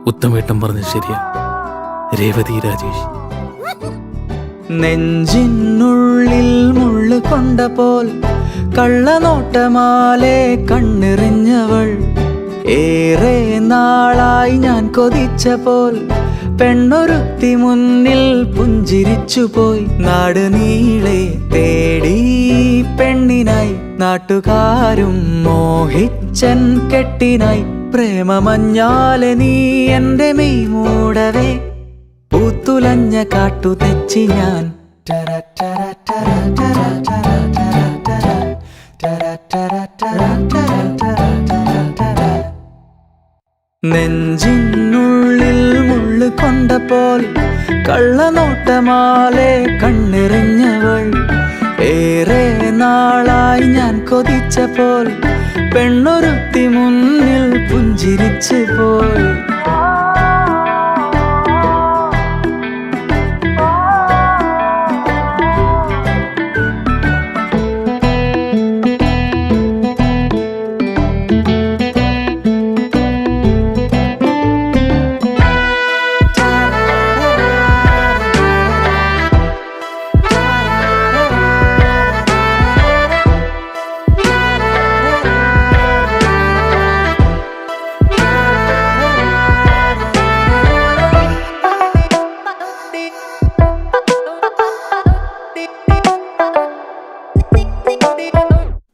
ഉത്തമേട്ടം പറഞ്ഞ ശരിയാ. രേവതി രാജേഷ്. നെഞ്ചിനുള്ളിൽ മുള്ളു കൊണ്ട പോൽ കള്ളനോട്ടമാലെ കണ്ണെറിഞ്ഞവൾ. ഏറെ നാളായി ഞാൻ കൊതിച്ച പോൽ പെണ്ണൊരുത്തി മുന്നിൽ പുഞ്ചിരിച്ചുപോയി. നാട് നീളെ തേടി പെണ്ണിനായി, നാട്ടുകാരും മോഹിച്ചൻ കെട്ടിനായി. പ്രേമമഞ്ഞാലെ നീ എൻ്റെ മെയ് മൂടവേ, പൂത്തുലഞ്ഞ കാട്ടു തെച്ചി ഞാൻ. നെഞ്ചിനുള്ളിൽ മുള്ളു കൊണ്ടപ്പോൾ കള്ളനോട്ടമാലെ കണ്ണെറിഞ്ഞവൾ. ഏറെ നാളായി ഞാൻ കൊതിച്ചപ്പോൾ പെണ്ണൊരുത്തി മുന്നിൽ പുഞ്ചിരിച്ചു പോയി.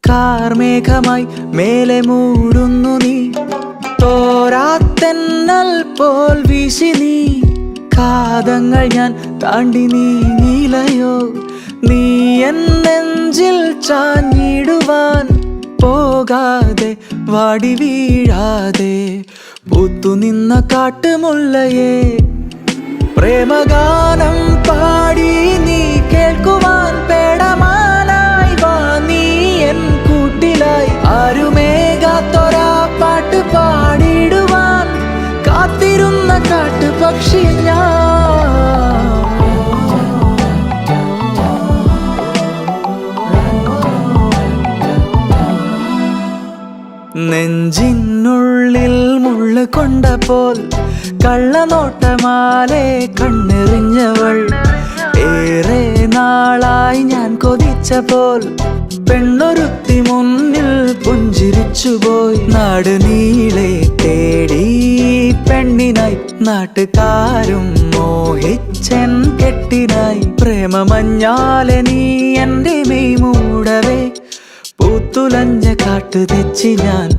കാർമേഘമായി മേലെ മൂടുന്നു നീ, തോരാത്തെന്നൽ പോൽ വീശി നീ. കാതങ്ങൾ ഞാൻ താണ്ടി നീങ്ങിലയോ, നീ എൻ നെഞ്ചിൽ ചാഞ്ഞിടുവാൻ. പോകാതെ വാടി വീഴാതെ പൂത്തുനിന്ന കാട്ടുമുല്ലയെ, പ്രേമഗാനം പാടി നീ കേൾക്കുവാൻ. പേടമാനായി വാ നീ എൻ കൂട്ടിലായി, ആരുമേകാത്തൊരാ പാട്ട് പാടിടുവാൻ കാത്തിരുന്ന കാട്ടുപക്ഷി ഞാൻ. നെഞ്ചിനുള്ളിൽ മുള്ളു കൊണ്ടപ്പോൾ കള്ളനോട്ടമാലെ കണ്ണെറിഞ്ഞവൾ. ഏറെ നാളായി ഞാൻ കൊതിച്ചപ്പോൾ പെണ്ണൊരുത്തി മുന്നിൽ പുഞ്ചിരിച്ചുപോയി. നാട് നീളെ തേടി പെണ്ണിനായി, നാട്ടുകാരും മോഹിച്ചൻ കെട്ടിനായി. പ്രേമമഞ്ഞാലെ നീ എൻ്റെ മെയ് മൂടവേ, പൂത്തുലഞ്ഞ കാട്ടു തെച്ചി ഞാൻ.